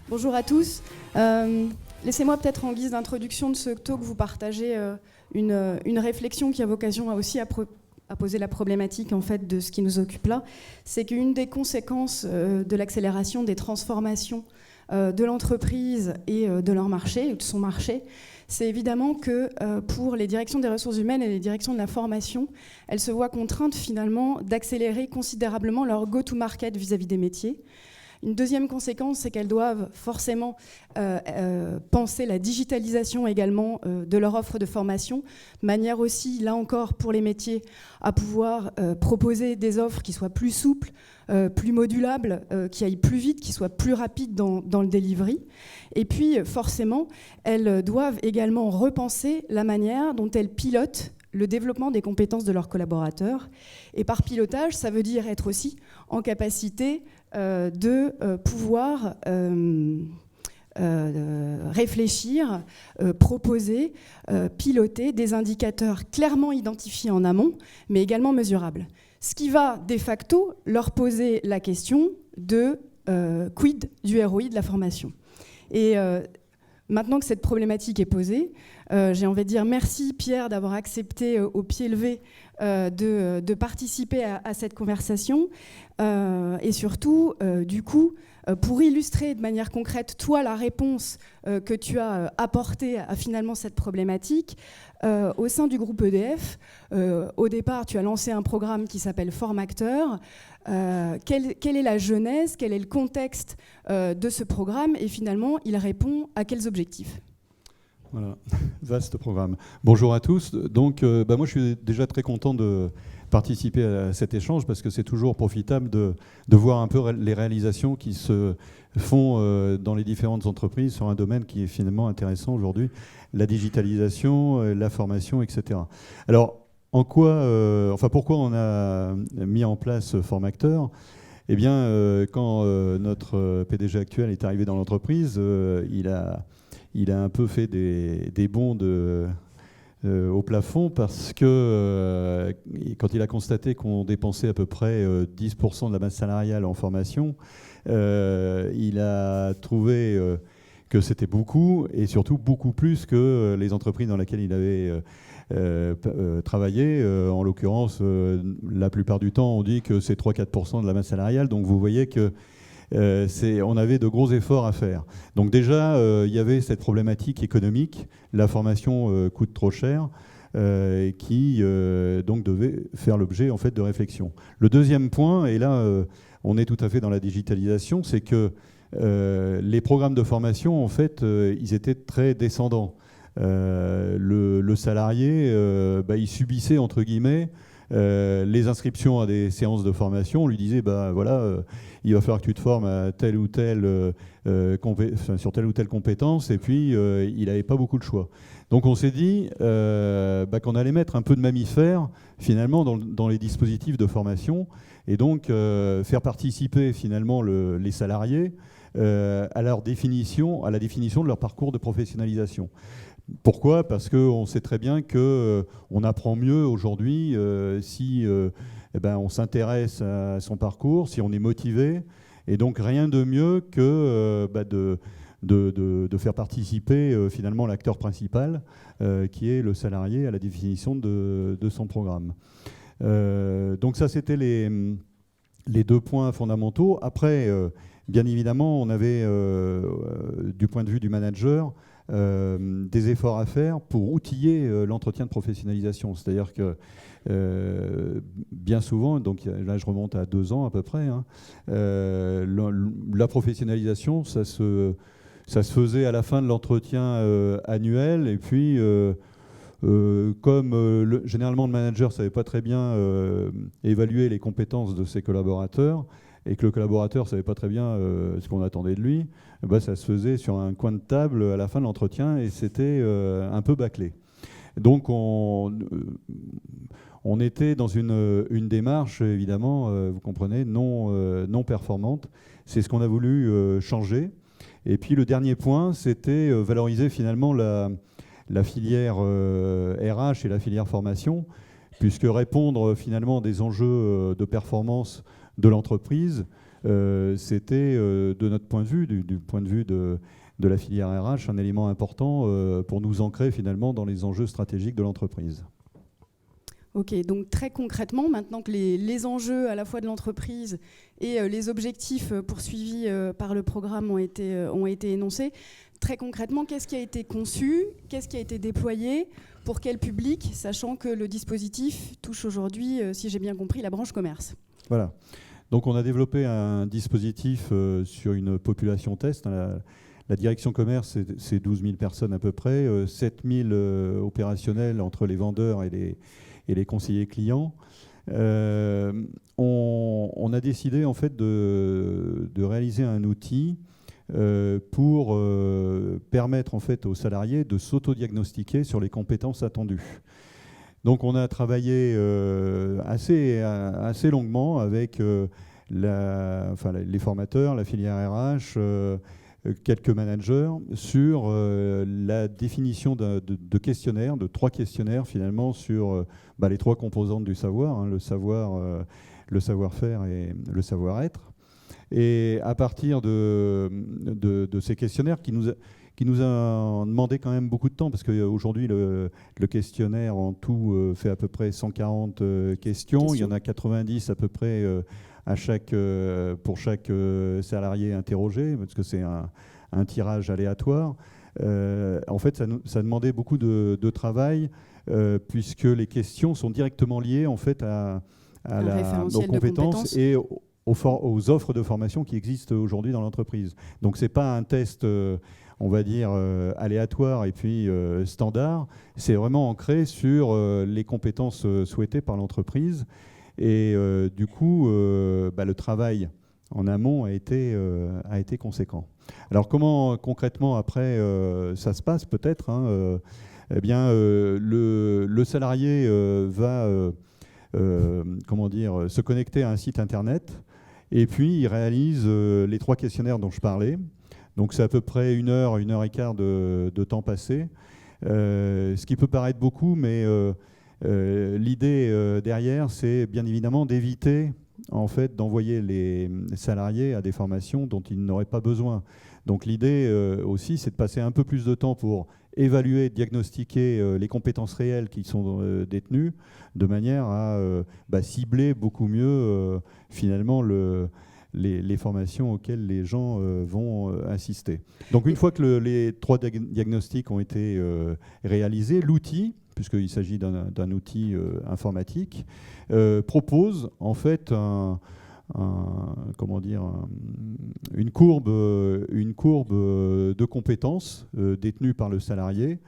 Bonjour à tous. Laissez-moi peut-être en guise d'introduction de ce talk vous partager une réflexion qui a vocation aussi à poser la problématique en fait, de ce qui nous occupe là. C'est qu'une des conséquences de l'accélération des transformations de l'entreprise et de leur marché, ou de son marché, c'est évidemment que pour les directions des ressources humaines et les directions de la formation, elles se voient contraintes finalement d'accélérer considérablement leur go-to-market vis-à-vis des métiers. Une deuxième conséquence, c'est qu'elles doivent forcément penser la digitalisation également de leur offre de formation, manière aussi, là encore, pour les métiers, à pouvoir proposer des offres qui soient plus souples, plus modulables, qui aillent plus vite, qui soient plus rapides dans le delivery. Et puis, forcément, elles doivent également repenser la manière dont elles pilotent le développement des compétences de leurs collaborateurs. Et par pilotage, ça veut dire être aussi en capacité de pouvoir réfléchir, proposer, piloter des indicateurs clairement identifiés en amont, mais également mesurables. Ce qui va de facto leur poser la question de quid du ROI de la formation. Et maintenant que cette problématique est posée, j'ai envie de dire merci Pierre d'avoir accepté au pied levé de participer à cette conversation et surtout, du coup, pour illustrer de manière concrète, toi, la réponse que tu as apportée à finalement cette problématique, au sein du groupe EDF, au départ, tu as lancé un programme qui s'appelle Formacteur. Quelle est la genèse, quel est le contexte de ce programme et finalement, il répond à quels objectifs ? Voilà, vaste programme. Bonjour à tous. Donc, moi, je suis déjà très content de participer à cet échange parce que c'est toujours profitable de voir un peu les réalisations qui se font dans les différentes entreprises sur un domaine qui est finalement intéressant aujourd'hui, la digitalisation, la formation, etc. Alors, pourquoi on a mis en place Formacteur ? Eh bien, quand notre PDG actuel est arrivé dans l'entreprise, il a un peu fait des bonds au plafond parce que quand il a constaté qu'on dépensait à peu près 10% de la masse salariale en formation, il a trouvé que c'était beaucoup et surtout beaucoup plus que les entreprises dans lesquelles il avait travaillé. En l'occurrence, la plupart du temps, on dit que c'est 3-4% de la masse salariale. Donc vous voyez que on avait de gros efforts à faire. Donc déjà, il y avait cette problématique économique. La formation coûte trop cher, qui donc devait faire l'objet en fait de réflexion. Le deuxième point, et là on est tout à fait dans la digitalisation, c'est que les programmes de formation, en fait, ils étaient très descendants. Le salarié, il subissait entre guillemets les inscriptions à des séances de formation. On lui disait il va falloir que tu te formes à telle ou telle sur telle ou telle compétence, et puis il n'avait pas beaucoup de choix. Donc on s'est dit qu'on allait mettre un peu de mammifère finalement dans les dispositifs de formation, et donc faire participer finalement les salariés à la définition de leur parcours de professionnalisation. Pourquoi ? Parce qu'on sait très bien qu'on apprend mieux aujourd'hui si on s'intéresse à son parcours, si on est motivé. Et donc rien de mieux que de faire participer finalement l'acteur principal, qui est le salarié, à la définition de son programme. Donc ça, c'était les deux points fondamentaux. Après, bien évidemment, on avait, du point de vue du manager, des efforts à faire pour outiller l'entretien de professionnalisation. C'est-à-dire que bien souvent, donc là je remonte à 2 ans à peu près, la professionnalisation, ça se faisait à la fin de l'entretien annuel, et puis comme généralement le manager ne savait pas très bien évaluer les compétences de ses collaborateurs, et que le collaborateur ne savait pas très bien ce qu'on attendait de lui, ça se faisait sur un coin de table à la fin de l'entretien, et c'était un peu bâclé. Donc on était dans une démarche, évidemment, vous comprenez, non performante. C'est ce qu'on a voulu changer. Et puis le dernier point, c'était valoriser finalement la filière RH et la filière formation, puisque répondre finalement des enjeux de performance de l'entreprise, c'était, de notre point de vue, du point de vue de la filière RH, un élément important pour nous ancrer finalement dans les enjeux stratégiques de l'entreprise. Ok, donc très concrètement, maintenant que les enjeux à la fois de l'entreprise et les objectifs poursuivis par le programme ont été énoncés, très concrètement, qu'est-ce qui a été conçu, qu'est-ce qui a été déployé, pour quel public, sachant que le dispositif touche aujourd'hui, si j'ai bien compris, la branche commerce. Voilà. Donc on a développé un dispositif sur une population test. La direction commerce, c'est 12 000 personnes à peu près, 7 000 opérationnels entre les vendeurs et les conseillers clients. On a décidé en fait de réaliser un outil pour permettre en fait aux salariés de s'auto-diagnostiquer sur les compétences attendues. Donc on a travaillé assez longuement avec les formateurs, la filière RH, quelques managers sur la définition de questionnaires, de 3 questionnaires finalement sur les 3 composantes du savoir, hein, le savoir-faire et le savoir-être. Et à partir de ces questionnaires qui nous a demandé quand même beaucoup de temps, parce qu'aujourd'hui le questionnaire en tout fait à peu près 140 questions. Il y en a 90 à peu près pour chaque salarié interrogé, parce que c'est un tirage aléatoire. En fait, ça demandait beaucoup de travail, puisque les questions sont directement liées en fait à nos compétences et aux offres de formation qui existent aujourd'hui dans l'entreprise. Donc c'est pas un test, on va dire, aléatoire et puis standard. C'est vraiment ancré sur les compétences souhaitées par l'entreprise. Et du coup, le travail en amont a été conséquent. Alors comment concrètement après ça se passe peut-être, hein, eh bien le salarié va se connecter à un site internet et puis il réalise les 3 questionnaires dont je parlais. Donc c'est à peu près 1 heure, 1 heure et quart de temps passé. Ce qui peut paraître beaucoup, mais l'idée derrière, c'est bien évidemment d'éviter en fait d'envoyer les salariés à des formations dont ils n'auraient pas besoin. Donc l'idée aussi, c'est de passer un peu plus de temps pour évaluer, diagnostiquer les compétences réelles qui sont détenues, de manière à cibler beaucoup mieux finalement les formations auxquelles les gens vont assister. Donc une fois que les 3 diagnostics ont été réalisés, l'outil, puisqu'il s'agit d'un outil informatique, propose en fait une courbe de compétences détenues par le salarié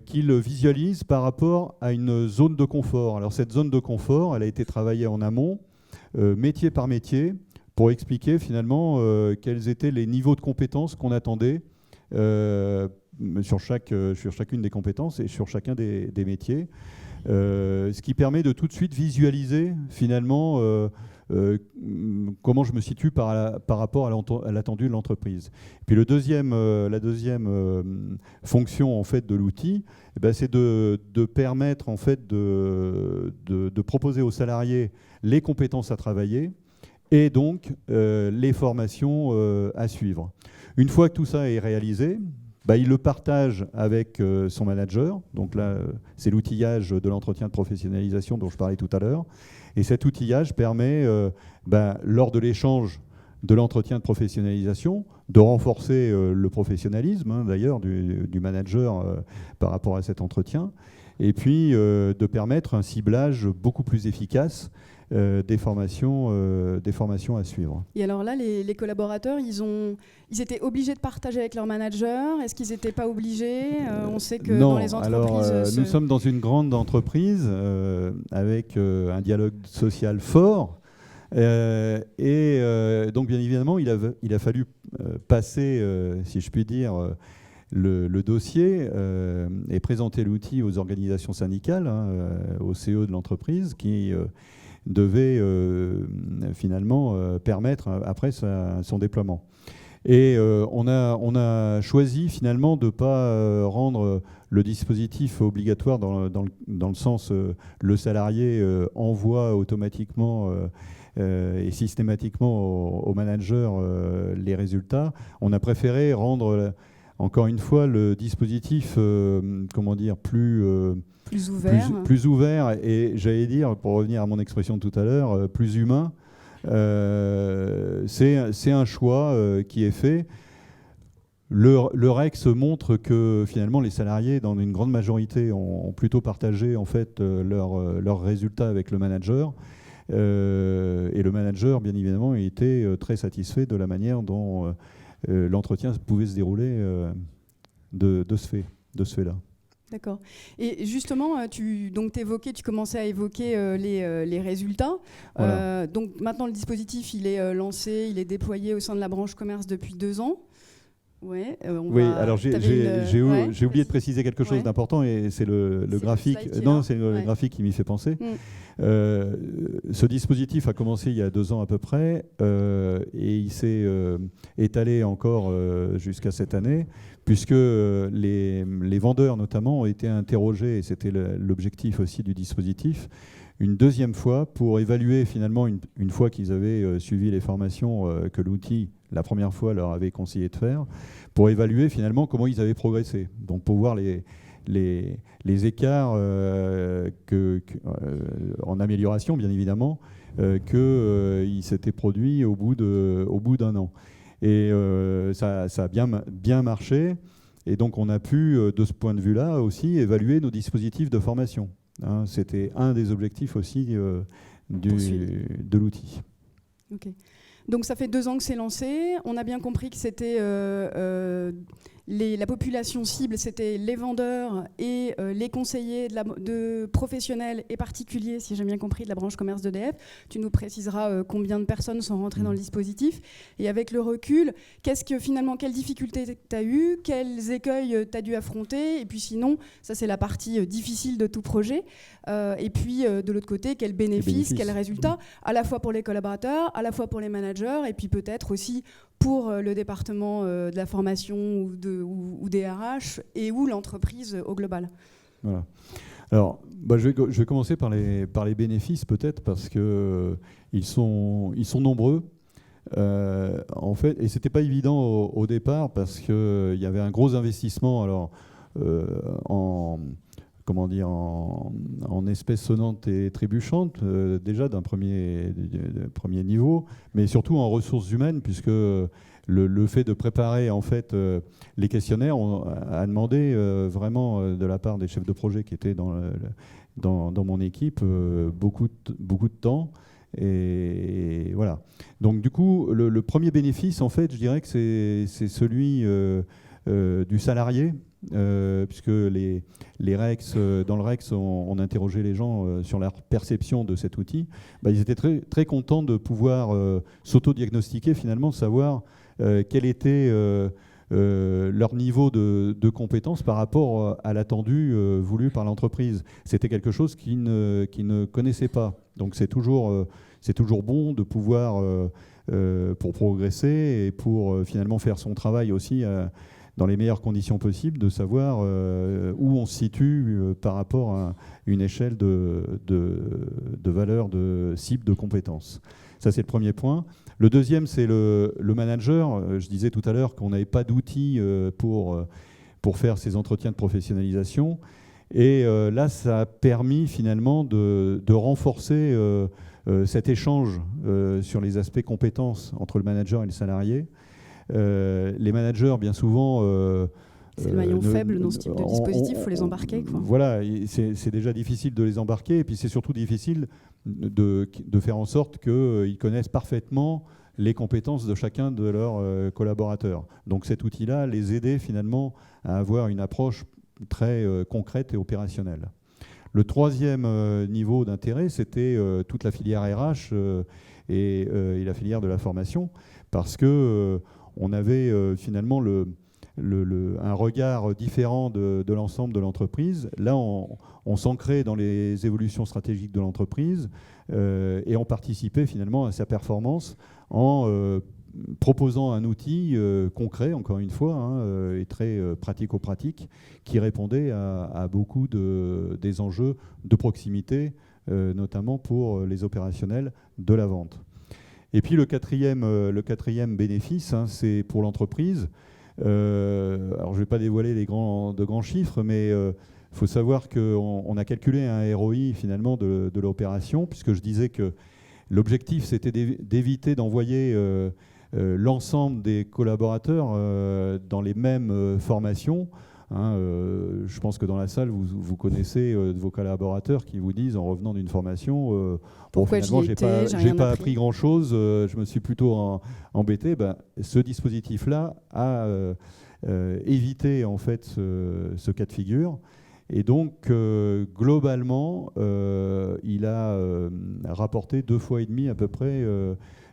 qu'il visualise par rapport à une zone de confort. Alors cette zone de confort, elle a été travaillée en amont, métier par métier, pour expliquer finalement quels étaient les niveaux de compétences qu'on attendait sur chacune des compétences et sur chacun des métiers. Ce qui permet de tout de suite visualiser finalement comment je me situe par rapport à l'attendu de l'entreprise. Puis la deuxième fonction en fait de l'outil, c'est de permettre en fait de proposer aux salariés les compétences à travailler et donc les formations à suivre. Une fois que tout ça est réalisé, il le partage avec son manager. Donc là, c'est l'outillage de l'entretien de professionnalisation dont je parlais tout à l'heure. Et cet outillage permet, lors de l'échange de l'entretien de professionnalisation, de renforcer le professionnalisme, d'ailleurs, du manager par rapport à cet entretien, et puis de permettre un ciblage beaucoup plus efficace des formations à suivre. Et alors là, les collaborateurs, ils étaient obligés de partager avec leur manager? Est-ce qu'ils n'étaient pas obligés? On sait que non, dans les entreprises... Alors, nous sommes dans une grande entreprise avec un dialogue social fort. Donc, bien évidemment, il a fallu passer, si je puis dire, le dossier et présenter l'outil aux organisations syndicales, au CE de l'entreprise, qui devait finalement permettre après son déploiement. Et on a choisi finalement de ne pas rendre le dispositif obligatoire dans le sens le salarié envoie automatiquement et systématiquement au manager les résultats. On a préféré rendre, encore une fois, le dispositif comment dire, plus ouvert et, j'allais dire, pour revenir à mon expression de tout à l'heure, plus humain. C'est un choix qui est fait. Le REX montre que finalement les salariés, dans une grande majorité, ont plutôt partagé en fait leurs résultats avec le manager. Et le manager, bien évidemment, était très satisfait de la manière dont l'entretien pouvait se dérouler de ce fait-là. D'accord. Et justement, tu commençais à évoquer les résultats. Voilà. Donc maintenant, le dispositif, il est lancé, il est déployé au sein de la branche commerce depuis 2 ans. Ouais, alors j'ai oublié de préciser quelque chose d'important, et c'est le graphique. C'est le graphique qui m'y fait penser. Ce dispositif a commencé il y a 2 ans à peu près, et il s'est étalé encore jusqu'à cette année, puisque les vendeurs notamment ont été interrogés, et c'était l'objectif aussi du dispositif, une deuxième fois pour évaluer finalement, une fois qu'ils avaient suivi les formations que l'outil, la première fois, leur avait conseillé de faire, pour évaluer finalement comment ils avaient progressé. Donc pour voir les écarts en amélioration, bien évidemment, qu'ils s'étaient produits au bout d'1 an. Et ça a bien marché. Et donc on a pu, de ce point de vue-là aussi, évaluer nos dispositifs de formation. Hein, c'était un des objectifs aussi de l'outil. Ok. Donc ça fait 2 ans que c'est lancé. On a bien compris que c'était la population cible, c'était les vendeurs et les conseillers de professionnels et particuliers, si j'ai bien compris, de la branche commerce d'EDF. Tu nous préciseras combien de personnes sont rentrées dans le dispositif. Et avec le recul, quelles difficultés tu as eues, quels écueils tu as dû affronter, et puis sinon, ça c'est la partie difficile de tout projet. Et puis de l'autre côté, quels bénéfices, quels résultats, à la fois pour les collaborateurs, à la fois pour les managers, et puis peut-être aussi pour le département de la formation ou des RH et ou l'entreprise au global. Voilà. Alors, je vais commencer par les bénéfices peut-être, parce que ils sont nombreux. En fait, et c'était pas évident au départ, parce qu'il y avait un gros investissement alors en espèces sonnantes et trébuchantes, déjà d'un premier niveau, mais surtout en ressources humaines, puisque le fait de préparer en fait les questionnaires a demandé vraiment de la part des chefs de projet qui étaient dans mon équipe beaucoup de temps. Et voilà. Donc du coup, le premier bénéfice, en fait, je dirais que c'est celui du salarié. Puisque les REX, dans le REX, on interrogeait les gens sur leur perception de cet outil. Ils étaient très, très contents de pouvoir s'auto-diagnostiquer, finalement, savoir quel était leur niveau de compétence par rapport à l'attendu voulu par l'entreprise. C'était quelque chose qu'ils ne connaissaient pas. Donc c'est toujours bon de pouvoir, pour progresser et pour finalement faire son travail aussi dans les meilleures conditions possibles, de savoir où on se situe par rapport à une échelle de valeur, de cible, de compétences. Ça, c'est le premier point. Le deuxième, c'est le manager. Je disais tout à l'heure qu'on n'avait pas d'outils pour faire ces entretiens de professionnalisation. Et là, ça a permis finalement de renforcer cet échange sur les aspects compétences entre le manager et le salarié. Les managers, bien souvent... c'est le maillon faible dans ce type de dispositif, il faut les embarquer. Voilà, c'est déjà difficile de les embarquer, et puis c'est surtout difficile de faire en sorte qu'ils connaissent parfaitement les compétences de chacun de leurs collaborateurs. Donc cet outil-là les aidait finalement à avoir une approche très concrète et opérationnelle. Le troisième niveau d'intérêt, c'était toute la filière RH et la filière de la formation, parce que on avait finalement un regard différent de l'ensemble de l'entreprise. Là, on s'ancrait dans les évolutions stratégiques de l'entreprise et on participait finalement à sa performance en proposant un outil concret, encore une fois, et très pratico-pratique, qui répondait à beaucoup des enjeux de proximité, notamment pour les opérationnels de la vente. Et puis le quatrième bénéfice, c'est pour l'entreprise. Alors je ne vais pas dévoiler de grands chiffres, mais il faut savoir qu'on a calculé un ROI finalement de l'opération, puisque je disais que l'objectif c'était d'éviter d'envoyer l'ensemble des collaborateurs dans les mêmes formations. Je pense que dans la salle, vous connaissez de vos collaborateurs qui vous disent, en revenant d'une formation, pourquoi finalement, j'ai pas appris grand-chose, je me suis plutôt embêté. Ce dispositif-là a évité en fait ce cas de figure. Et donc, globalement, il a rapporté 2,5 fois à peu près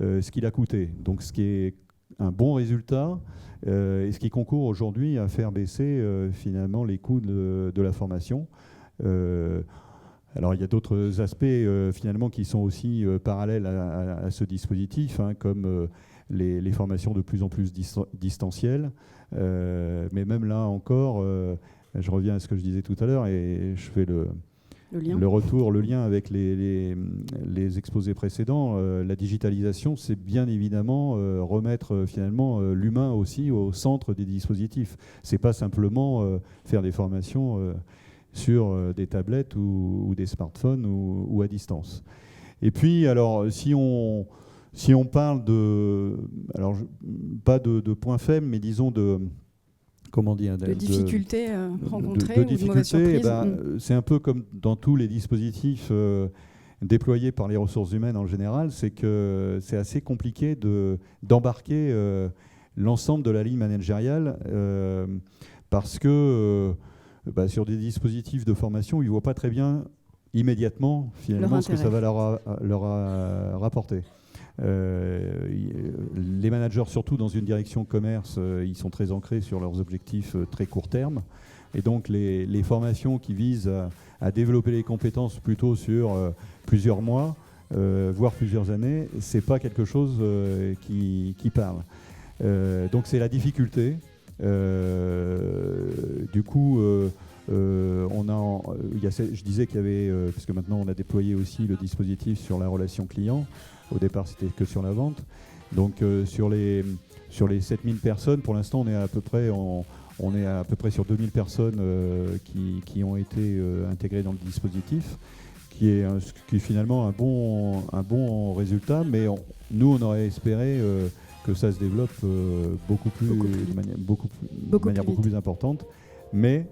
ce qu'il a coûté. Donc, ce qui est un bon résultat et ce qui concourt aujourd'hui à faire baisser finalement les coûts de la formation. Alors, il y a d'autres aspects finalement qui sont aussi parallèles à ce dispositif, comme les formations de plus en plus distancielles. Mais même là encore, je reviens à ce que je disais tout à l'heure et je fais le lien avec les exposés précédents. La digitalisation, c'est bien évidemment remettre finalement l'humain aussi au centre des dispositifs. C'est pas simplement faire des formations sur des tablettes ou des smartphones ou à distance. Et puis, alors, si on parle pas de points faibles, mais disons de difficultés rencontrées ou de mauvaises surprises. C'est un peu comme dans tous les dispositifs déployés par les ressources humaines en général, c'est que c'est assez compliqué d'embarquer l'ensemble de la ligne managériale parce que sur des dispositifs de formation, ils ne voient pas très bien immédiatement finalement ce que ça va leur rapporter. Les managers, surtout dans une direction commerce, ils sont très ancrés sur leurs objectifs très court terme. Et donc les formations qui visent à développer les compétences plutôt sur plusieurs mois, voire plusieurs années, c'est pas quelque chose qui parle. Donc c'est la difficulté. Du coup, je disais qu'il y avait, puisque maintenant on a déployé aussi le dispositif sur la relation client. Au départ, c'était que sur la vente. Donc, sur les 7000 personnes, pour l'instant, on est à peu près sur 2000 personnes qui ont été intégrées dans le dispositif, qui est finalement un bon résultat. Mais nous, on aurait espéré que ça se développe de manière beaucoup plus importante. Mais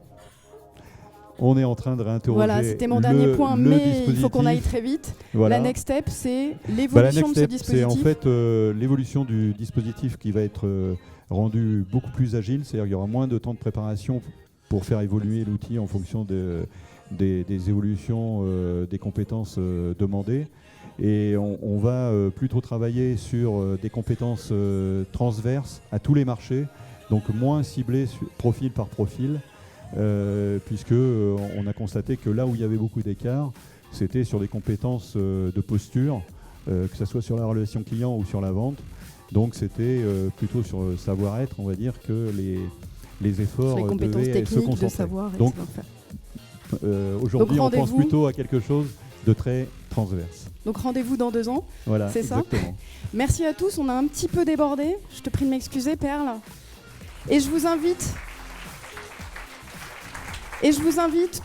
on est en train de réinterroger. Voilà, c'était mon dernier point, mais il faut qu'on aille très vite. Voilà. La next step, c'est l'évolution de ce dispositif. C'est en fait l'évolution du dispositif qui va être rendu beaucoup plus agile. C'est-à-dire qu'il y aura moins de temps de préparation pour faire évoluer l'outil en fonction des évolutions des compétences demandées. Et on va plutôt travailler sur des compétences transverses à tous les marchés, donc moins ciblées profil par profil. Puisque on a constaté que là où il y avait beaucoup d'écart, c'était sur des compétences de posture, que ce soit sur la relation client ou sur la vente. Donc c'était plutôt sur le savoir-être, on va dire, que les efforts devaient se concentrer. De savoir donc aujourd'hui, on pense plutôt à quelque chose de très transverse. Donc rendez-vous dans 2 ans, voilà, c'est exactement. Ça. Merci à tous, on a un petit peu débordé. Je te prie de m'excuser, Perle. Et je vous invite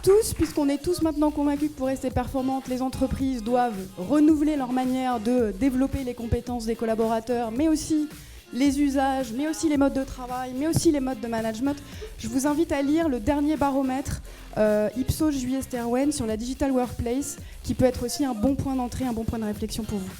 tous, puisqu'on est tous maintenant convaincus que pour rester performantes, les entreprises doivent renouveler leur manière de développer les compétences des collaborateurs, mais aussi les usages, mais aussi les modes de travail, mais aussi les modes de management. Je vous invite à lire le dernier baromètre Ipsos JUS Terwen sur la Digital Workplace, qui peut être aussi un bon point d'entrée, un bon point de réflexion pour vous.